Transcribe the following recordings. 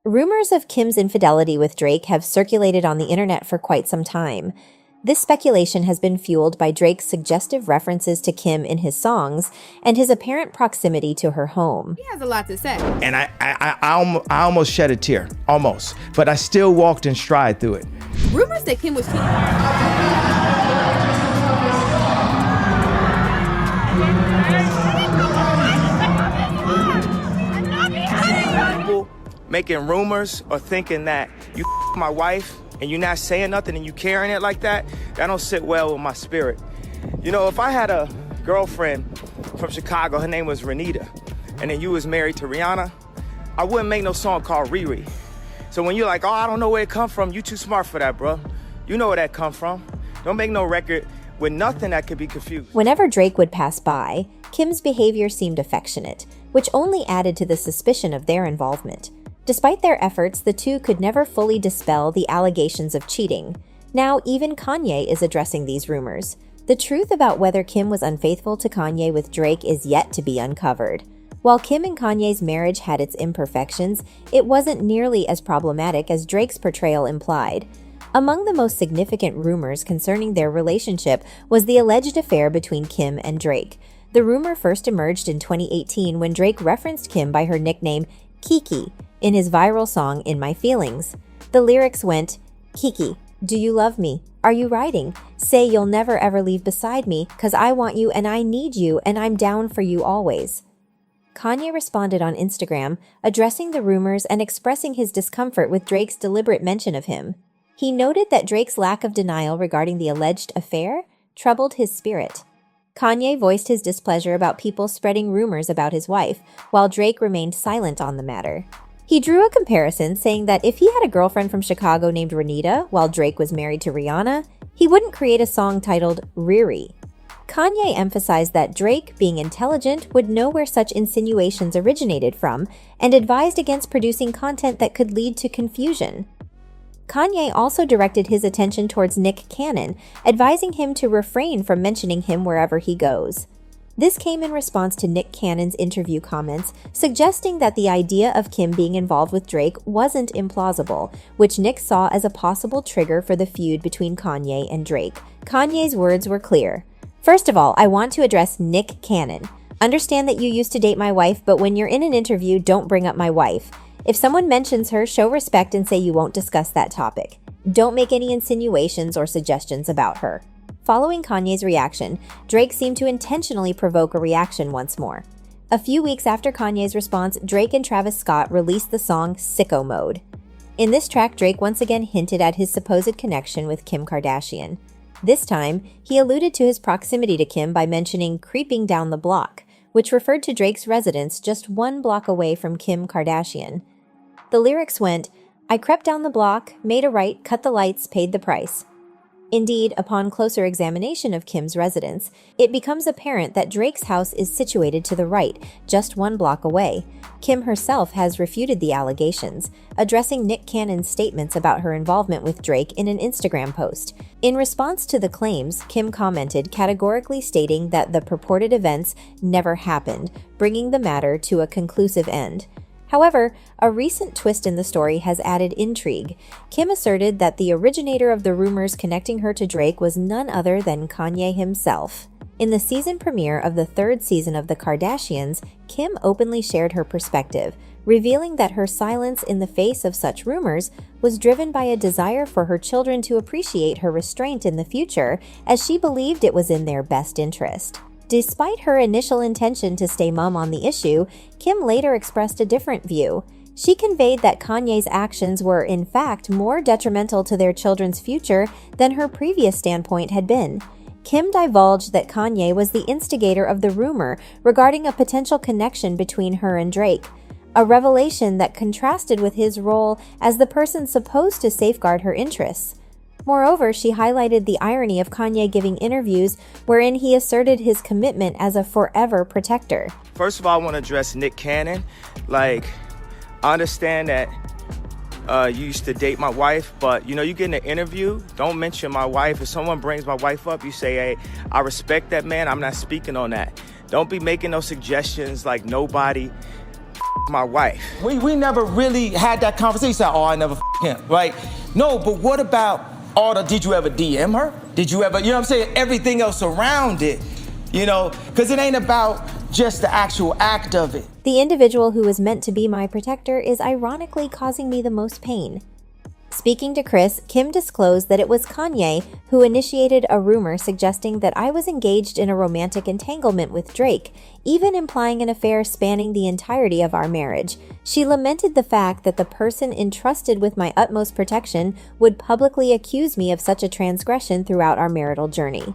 Rumors of Kim's infidelity with Drake have circulated on the internet for quite some time. This speculation has been fueled by Drake's suggestive references to Kim in his songs and his apparent proximity to her home. He has a lot to say. And I almost shed a tear, almost, but I still walked in stride through it. Rumors that Kim was cheating. People making rumors or thinking that you my wife and you're not saying nothing and you carrying it like that don't sit well with my spirit. You know, if I had a girlfriend from Chicago, her name was Renita, and then you was married to Rihanna, I wouldn't make no song called Riri. So when you're like, oh, I don't know where it come from, you too smart for that, bro. You know where that come from. Don't make no record with nothing that could be confused. Whenever Drake would pass by, Kim's behavior seemed affectionate, which only added to the suspicion of their involvement. Despite their efforts, the two could never fully dispel the allegations of cheating. Now, even Kanye is addressing these rumors. The truth about whether Kim was unfaithful to Kanye with Drake is yet to be uncovered. While Kim and Kanye's marriage had its imperfections, it wasn't nearly as problematic as Drake's portrayal implied. Among the most significant rumors concerning their relationship was the alleged affair between Kim and Drake. The rumor first emerged in 2018 when Drake referenced Kim by her nickname Kiki in his viral song In My Feelings. The lyrics went, "Kiki, do you love me? Are you riding? Say you'll never ever leave beside me, 'cause I want you and I need you and I'm down for you always." Kanye responded on Instagram, addressing the rumors and expressing his discomfort with Drake's deliberate mention of him. He noted that Drake's lack of denial regarding the alleged affair troubled his spirit. Kanye voiced his displeasure about people spreading rumors about his wife, while Drake remained silent on the matter. He drew a comparison, saying that if he had a girlfriend from Chicago named Renita while Drake was married to Rihanna, he wouldn't create a song titled Riri. Kanye emphasized that Drake, being intelligent, would know where such insinuations originated from and advised against producing content that could lead to confusion. Kanye also directed his attention towards Nick Cannon, advising him to refrain from mentioning him wherever he goes. This came in response to Nick Cannon's interview comments, suggesting that the idea of Kim being involved with Drake wasn't implausible, which Nick saw as a possible trigger for the feud between Kanye and Drake. Kanye's words were clear. "First of all, I want to address Nick Cannon. Understand that you used to date my wife, but when you're in an interview, don't bring up my wife. If someone mentions her, show respect and say you won't discuss that topic. Don't make any insinuations or suggestions about her." Following Kanye's reaction, Drake seemed to intentionally provoke a reaction once more. A few weeks after Kanye's response, Drake and Travis Scott released the song Sicko Mode. In this track, Drake once again hinted at his supposed connection with Kim Kardashian. This time, he alluded to his proximity to Kim by mentioning creeping down the block, which referred to Drake's residence just 1 block away from Kim Kardashian. The lyrics went, "I crept down the block, made a right, cut the lights, paid the price." Indeed, upon closer examination of Kim's residence, it becomes apparent that Drake's house is situated to the right, just 1 block away. Kim herself has refuted the allegations, addressing Nick Cannon's statements about her involvement with Drake in an Instagram post. In response to the claims, Kim commented, categorically stating that the purported events never happened, bringing the matter to a conclusive end. However, a recent twist in the story has added intrigue. Kim asserted that the originator of the rumors connecting her to Drake was none other than Kanye himself. In the season premiere of the 3rd season of The Kardashians, Kim openly shared her perspective, revealing that her silence in the face of such rumors was driven by a desire for her children to appreciate her restraint in the future, as she believed it was in their best interest. Despite her initial intention to stay mum on the issue, Kim later expressed a different view. She conveyed that Kanye's actions were, in fact, more detrimental to their children's future than her previous standpoint had been. Kim divulged that Kanye was the instigator of the rumor regarding a potential connection between her and Drake, a revelation that contrasted with his role as the person supposed to safeguard her interests. Moreover, she highlighted the irony of Kanye giving interviews wherein he asserted his commitment as a forever protector. First of all, I want to address Nick Cannon. I understand that you used to date my wife, but you get in an interview, don't mention my wife. If someone brings my wife up, you say, hey, I respect that man, I'm not speaking on that. Don't be making no suggestions like nobody my wife. We never really had that conversation. Oh, I never him, right? No, but what about did you ever DM her? Did you ever, you know what I'm saying? Everything else around it, you know? Because it ain't about just the actual act of it. The individual who was meant to be my protector is ironically causing me the most pain. Speaking to Chris, Kim disclosed that it was Kanye who initiated a rumor suggesting that I was engaged in a romantic entanglement with Drake, even implying an affair spanning the entirety of our marriage. She lamented the fact that the person entrusted with my utmost protection would publicly accuse me of such a transgression throughout our marital journey.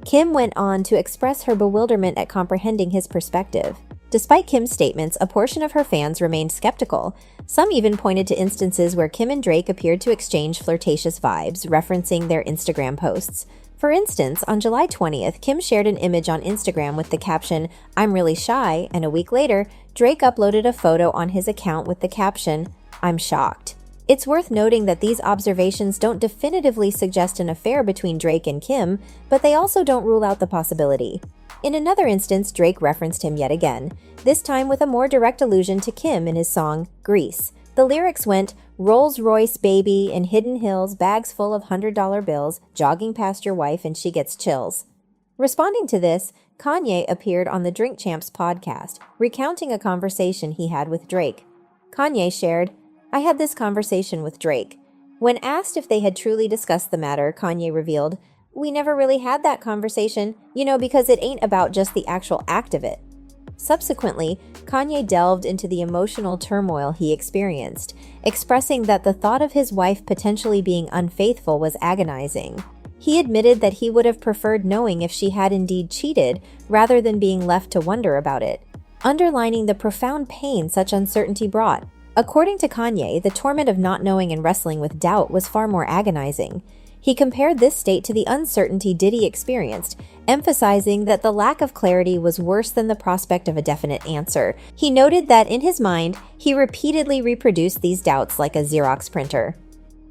Kim went on to express her bewilderment at comprehending his perspective. Despite Kim's statements, a portion of her fans remained skeptical. Some even pointed to instances where Kim and Drake appeared to exchange flirtatious vibes, referencing their Instagram posts. For instance, on July 20th, Kim shared an image on Instagram with the caption, "I'm really shy," and a week later, Drake uploaded a photo on his account with the caption, "I'm shocked." It's worth noting that these observations don't definitively suggest an affair between Drake and Kim, but they also don't rule out the possibility. In another instance, Drake referenced him yet again, this time with a more direct allusion to Kim in his song, Grease. The lyrics went, "Rolls Royce baby in Hidden Hills, bags full of $100 bills, jogging past your wife and she gets chills." Responding to this, Kanye appeared on the Drink Champs podcast, recounting a conversation he had with Drake. Kanye shared, "I had this conversation with Drake. When asked if they had truly discussed the matter, Kanye revealed, 'We never really had that conversation, because it ain't about just the actual act of it.'" Subsequently, Kanye delved into the emotional turmoil he experienced, expressing that the thought of his wife potentially being unfaithful was agonizing. He admitted that he would have preferred knowing if she had indeed cheated rather than being left to wonder about it, underlining the profound pain such uncertainty brought. According to Kanye, the torment of not knowing and wrestling with doubt was far more agonizing. He compared this state to the uncertainty Diddy experienced, emphasizing that the lack of clarity was worse than the prospect of a definite answer. He noted that in his mind, he repeatedly reproduced these doubts like a Xerox printer.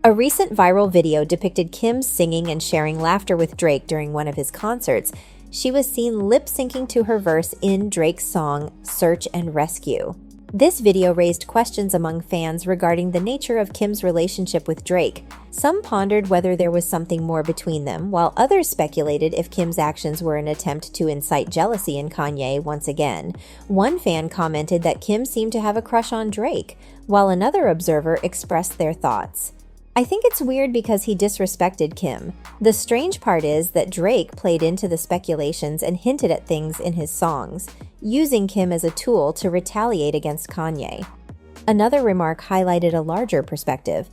A recent viral video depicted Kim singing and sharing laughter with Drake during one of his concerts. She was seen lip-syncing to her verse in Drake's song, Search and Rescue. This video raised questions among fans regarding the nature of Kim's relationship with Drake. Some pondered whether there was something more between them, while others speculated if Kim's actions were an attempt to incite jealousy in Kanye once again. One fan commented that Kim seemed to have a crush on Drake, while another observer expressed their thoughts. "I think it's weird because he disrespected Kim. The strange part is that Drake played into the speculations and hinted at things in his songs, using Kim as a tool to retaliate against Kanye." Another remark highlighted a larger perspective.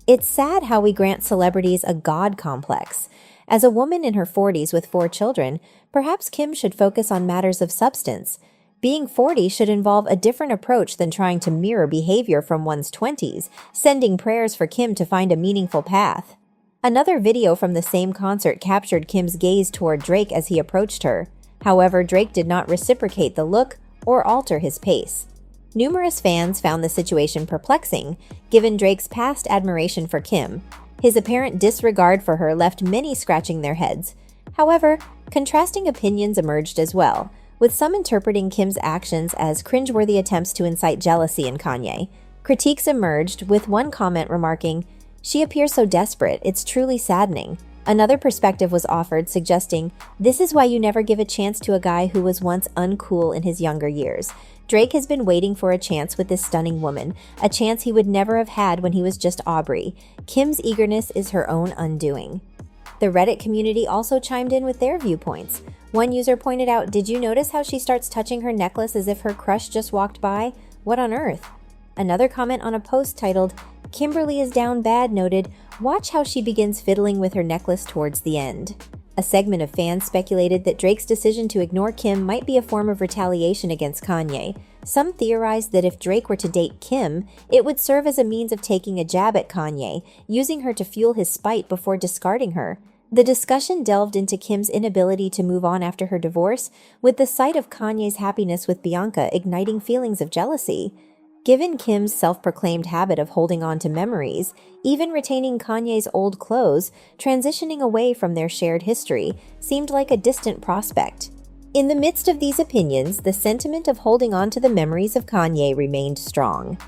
"It's sad how we grant celebrities a god complex. As a woman in her 40s with 4 children, perhaps Kim should focus on matters of substance. Being 40 should involve a different approach than trying to mirror behavior from one's 20s, sending prayers for Kim to find a meaningful path." Another video from the same concert captured Kim's gaze toward Drake as he approached her. However, Drake did not reciprocate the look or alter his pace. Numerous fans found the situation perplexing, given Drake's past admiration for Kim. His apparent disregard for her left many scratching their heads. However, contrasting opinions emerged as well, with some interpreting Kim's actions as cringeworthy attempts to incite jealousy in Kanye. Critiques emerged, with one comment remarking, "She appears so desperate, it's truly saddening." Another perspective was offered, suggesting, "This is why you never give a chance to a guy who was once uncool in his younger years. Drake has been waiting for a chance with this stunning woman, a chance he would never have had when he was just Aubrey. Kim's eagerness is her own undoing." The Reddit community also chimed in with their viewpoints. One user pointed out, "Did you notice how she starts touching her necklace as if her crush just walked by? What on earth?" Another comment on a post titled, "Kimberly is down bad" noted, "Watch how she begins fiddling with her necklace towards the end." A segment of fans speculated that Drake's decision to ignore Kim might be a form of retaliation against Kanye. Some theorized that if Drake were to date Kim, it would serve as a means of taking a jab at Kanye, using her to fuel his spite before discarding her. The discussion delved into Kim's inability to move on after her divorce, with the sight of Kanye's happiness with Bianca igniting feelings of jealousy. Given Kim's self-proclaimed habit of holding on to memories, even retaining Kanye's old clothes, transitioning away from their shared history seemed like a distant prospect. In the midst of these opinions, the sentiment of holding on to the memories of Kanye remained strong.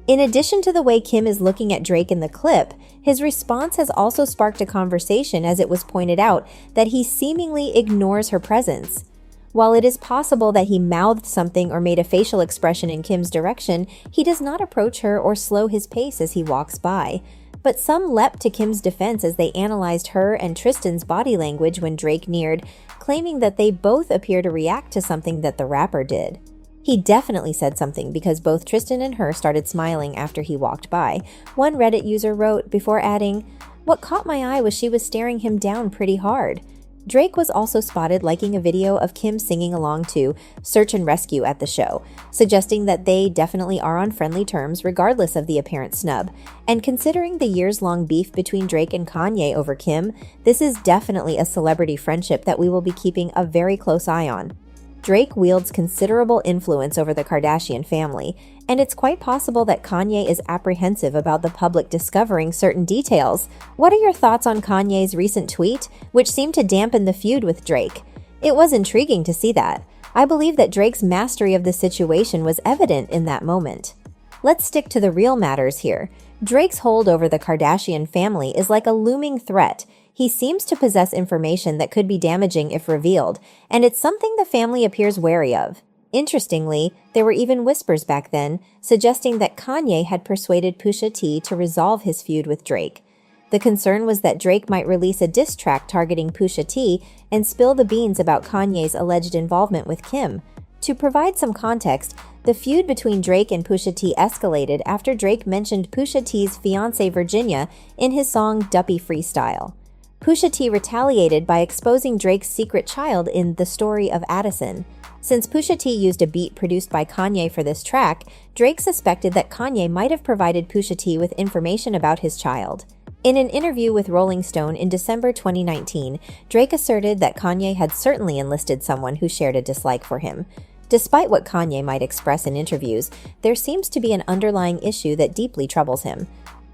In addition to the way Kim is looking at Drake in the clip, his response has also sparked a conversation, as it was pointed out that he seemingly ignores her presence. While it is possible that he mouthed something or made a facial expression in Kim's direction, he does not approach her or slow his pace as he walks by. But some leapt to Kim's defense as they analyzed her and Tristan's body language when Drake neared, claiming that they both appear to react to something that the rapper did. He definitely said something, because both Tristan and her started smiling after he walked by. One Reddit user wrote, before adding, "What caught my eye was she was staring him down pretty hard." Drake was also spotted liking a video of Kim singing along to Search and Rescue at the show, suggesting that they definitely are on friendly terms regardless of the apparent snub. And considering the years-long beef between Drake and Kanye over Kim, this is definitely a celebrity friendship that we will be keeping a very close eye on. Drake wields considerable influence over the Kardashian family, and it's quite possible that Kanye is apprehensive about the public discovering certain details. What are your thoughts on Kanye's recent tweet, which seemed to dampen the feud with Drake? It was intriguing to see that. I believe that Drake's mastery of the situation was evident in that moment. Let's stick to the real matters here. Drake's hold over the Kardashian family is like a looming threat. He seems to possess information that could be damaging if revealed, and it's something the family appears wary of. Interestingly, there were even whispers back then suggesting that Kanye had persuaded Pusha T to resolve his feud with Drake. The concern was that Drake might release a diss track targeting Pusha T and spill the beans about Kanye's alleged involvement with Kim. To provide some context, the feud between Drake and Pusha T escalated after Drake mentioned Pusha T's fiancée Virginia in his song Duppy Freestyle. Pusha T retaliated by exposing Drake's secret child in The Story of Addison. Since Pusha T used a beat produced by Kanye for this track, Drake suspected that Kanye might have provided Pusha T with information about his child. In an interview with Rolling Stone in December 2019, Drake asserted that Kanye had certainly enlisted someone who shared a dislike for him. Despite what Kanye might express in interviews, there seems to be an underlying issue that deeply troubles him.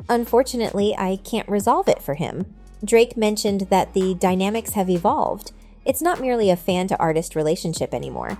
"Unfortunately, I can't resolve it for him." Drake mentioned that the dynamics have evolved. It's not merely a fan-to-artist relationship anymore.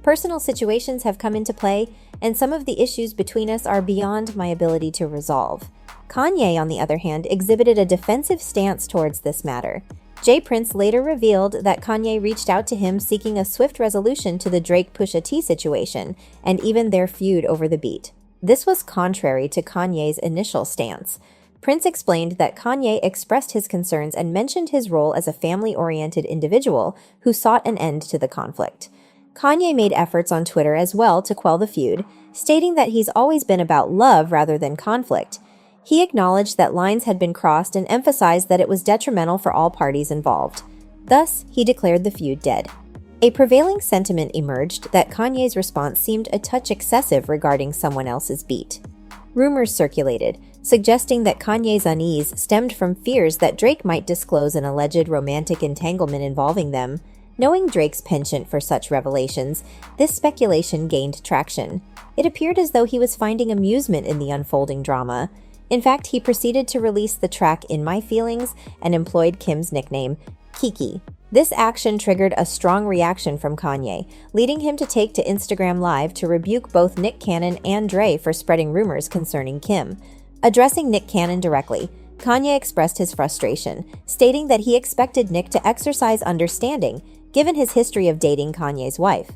Personal situations have come into play, and some of the issues between us are beyond my ability to resolve. Kanye, on the other hand, exhibited a defensive stance towards this matter. Jay Prince later revealed that Kanye reached out to him seeking a swift resolution to the Drake-Pusha T situation, and even their feud over the beat. This was contrary to Kanye's initial stance. Prince explained that Kanye expressed his concerns and mentioned his role as a family-oriented individual who sought an end to the conflict. Kanye made efforts on Twitter as well to quell the feud, stating that he's always been about love rather than conflict. He acknowledged that lines had been crossed and emphasized that it was detrimental for all parties involved. Thus, he declared the feud dead. A prevailing sentiment emerged that Kanye's response seemed a touch excessive regarding someone else's beat. Rumors circulated, suggesting that Kanye's unease stemmed from fears that Drake might disclose an alleged romantic entanglement involving them. Knowing Drake's penchant for such revelations, this speculation gained traction. It appeared as though he was finding amusement in the unfolding drama. In fact, he proceeded to release the track In My Feelings and employed Kim's nickname, Kiki. This action triggered a strong reaction from Kanye, leading him to take to Instagram Live to rebuke both Nick Cannon and Dre for spreading rumors concerning Kim. Addressing Nick Cannon directly, Kanye expressed his frustration, stating that he expected Nick to exercise understanding, given his history of dating Kanye's wife.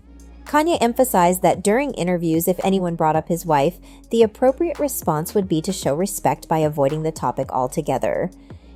Kanye emphasized that during interviews, if anyone brought up his wife, the appropriate response would be to show respect by avoiding the topic altogether.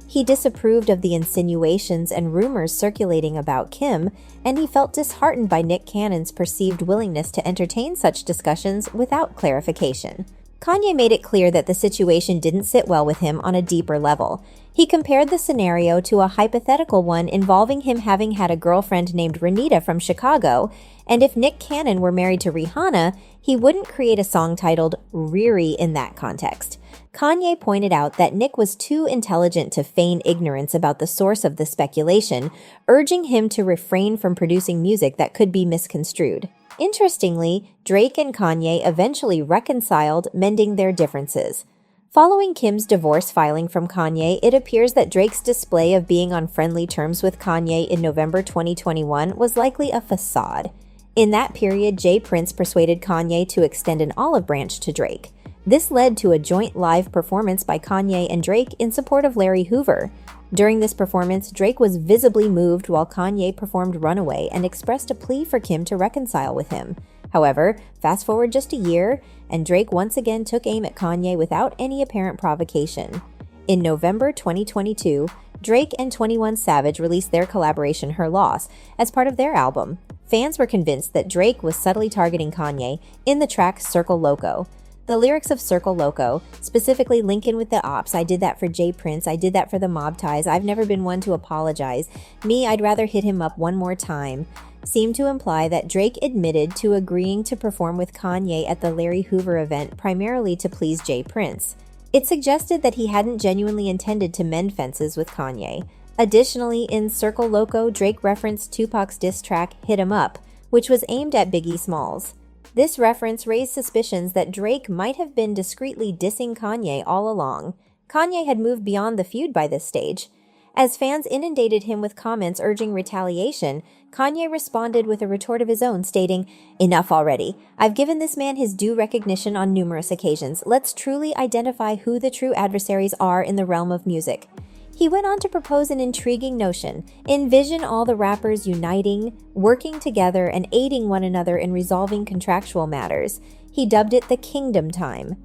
He disapproved of the insinuations and rumors circulating about Kim, and he felt disheartened by Nick Cannon's perceived willingness to entertain such discussions without clarification. Kanye made it clear that the situation didn't sit well with him on a deeper level. He compared the scenario to a hypothetical one involving him having had a girlfriend named Renita from Chicago, and if Nick Cannon were married to Rihanna, he wouldn't create a song titled Riri in that context. Kanye pointed out that Nick was too intelligent to feign ignorance about the source of the speculation, urging him to refrain from producing music that could be misconstrued. Interestingly, Drake and Kanye eventually reconciled, mending their differences. Following Kim's divorce filing from Kanye, it appears that Drake's display of being on friendly terms with Kanye in November 2021 was likely a facade. In that period, J. Prince persuaded Kanye to extend an olive branch to Drake. This led to a joint live performance by Kanye and Drake in support of Larry Hoover. During this performance, Drake was visibly moved while Kanye performed Runaway and expressed a plea for Kim to reconcile with him. However, fast forward just a year, and Drake once again took aim at Kanye without any apparent provocation. In November 2022, Drake and 21 Savage released their collaboration Her Loss as part of their album. Fans were convinced that Drake was subtly targeting Kanye in the track Circle Loco. The lyrics of Circle Loco, specifically Lincoln with the Ops, I did that for J. Prince, I did that for the mob ties, I've never been one to apologize, me, I'd rather hit him up one more time, seemed to imply that Drake admitted to agreeing to perform with Kanye at the Larry Hoover event primarily to please J. Prince. It suggested that he hadn't genuinely intended to mend fences with Kanye. Additionally, in Circle Loco, Drake referenced Tupac's diss track Hit 'Em Up, which was aimed at Biggie Smalls. This reference raised suspicions that Drake might have been discreetly dissing Kanye all along. Kanye had moved beyond the feud by this stage. As fans inundated him with comments urging retaliation, Kanye responded with a retort of his own, stating, "Enough already. I've given this man his due recognition on numerous occasions. Let's truly identify who the true adversaries are in the realm of music." He went on to propose an intriguing notion: envision all the rappers uniting, working together, and aiding one another in resolving contractual matters. He dubbed it the Kingdom Time.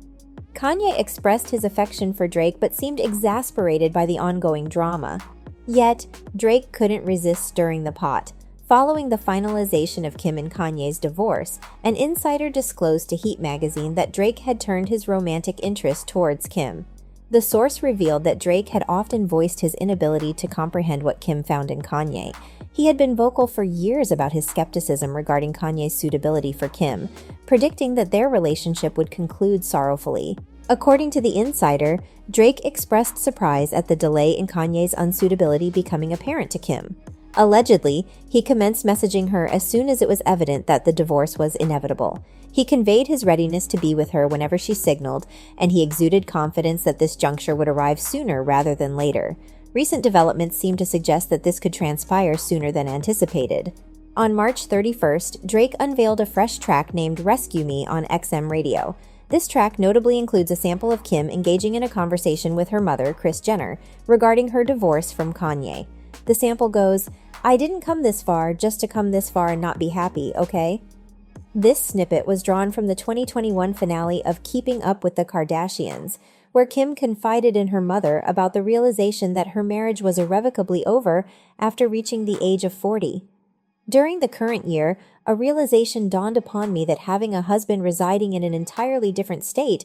Kanye expressed his affection for Drake but seemed exasperated by the ongoing drama. Yet, Drake couldn't resist stirring the pot. Following the finalization of Kim and Kanye's divorce, an insider disclosed to Heat magazine that Drake had turned his romantic interest towards Kim. The source revealed that Drake had often voiced his inability to comprehend what Kim found in Kanye. He had been vocal for years about his skepticism regarding Kanye's suitability for Kim, predicting that their relationship would conclude sorrowfully. According to the insider, Drake expressed surprise at the delay in Kanye's unsuitability becoming apparent to Kim. Allegedly, he commenced messaging her as soon as it was evident that the divorce was inevitable. He conveyed his readiness to be with her whenever she signaled, and he exuded confidence that this juncture would arrive sooner rather than later. Recent developments seem to suggest that this could transpire sooner than anticipated. On March 31st, Drake unveiled a fresh track named Rescue Me on XM Radio. This track notably includes a sample of Kim engaging in a conversation with her mother, Kris Jenner, regarding her divorce from Kanye. The sample goes, "I didn't come this far just to come this far and not be happy, okay?" This snippet was drawn from the 2021 finale of Keeping Up with the Kardashians, where Kim confided in her mother about the realization that her marriage was irrevocably over after reaching the age of 40. "During the current year, a realization dawned upon me that having a husband residing in an entirely different state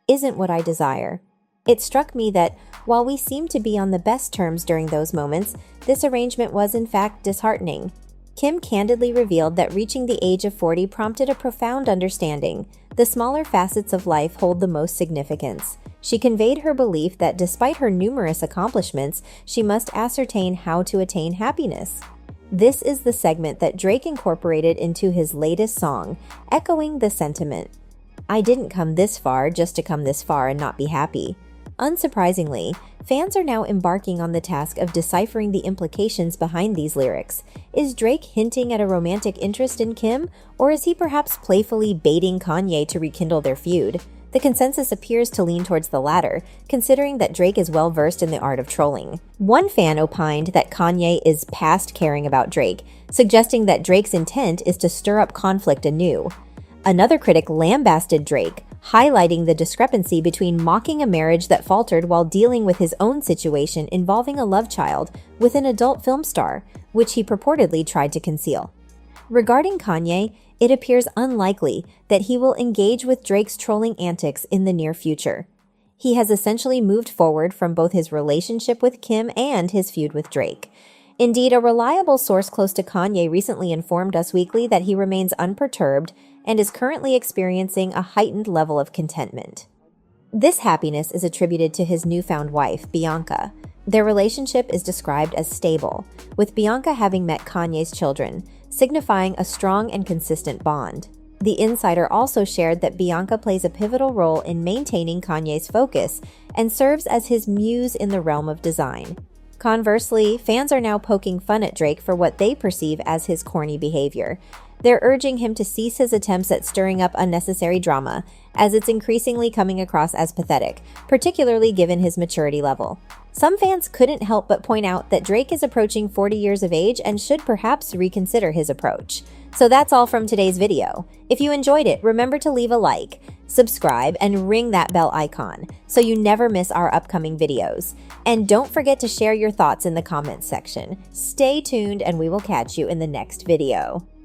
isn't what I desire. It struck me that, while we seemed to be on the best terms during those moments, this arrangement was in fact disheartening." Kim candidly revealed that reaching the age of 40 prompted a profound understanding. The smaller facets of life hold the most significance. She conveyed her belief that despite her numerous accomplishments, she must ascertain how to attain happiness. This is the segment that Drake incorporated into his latest song, echoing the sentiment. "I didn't come this far just to come this far and not be happy." Unsurprisingly, fans are now embarking on the task of deciphering the implications behind these lyrics. Is Drake hinting at a romantic interest in Kim, or is he perhaps playfully baiting Kanye to rekindle their feud? The consensus appears to lean towards the latter, considering that Drake is well versed in the art of trolling. One fan opined that Kanye is past caring about Drake, suggesting that Drake's intent is to stir up conflict anew. Another critic lambasted Drake, highlighting the discrepancy between mocking a marriage that faltered while dealing with his own situation involving a love child with an adult film star, which he purportedly tried to conceal. Regarding Kanye, it appears unlikely that he will engage with Drake's trolling antics in the near future. He has essentially moved forward from both his relationship with Kim and his feud with Drake. Indeed, a reliable source close to Kanye recently informed Us Weekly that he remains unperturbed and is currently experiencing a heightened level of contentment. This happiness is attributed to his newfound wife, Bianca. Their relationship is described as stable, with Bianca having met Kanye's children, signifying a strong and consistent bond. The insider also shared that Bianca plays a pivotal role in maintaining Kanye's focus and serves as his muse in the realm of design. Conversely, fans are now poking fun at Drake for what they perceive as his corny behavior. They're urging him to cease his attempts at stirring up unnecessary drama, as it's increasingly coming across as pathetic, particularly given his maturity level. Some fans couldn't help but point out that Drake is approaching 40 years of age and should perhaps reconsider his approach. So that's all from today's video. If you enjoyed it, remember to leave a like, subscribe, and ring that bell icon so you never miss our upcoming videos. And don't forget to share your thoughts in the comments section. Stay tuned and we will catch you in the next video.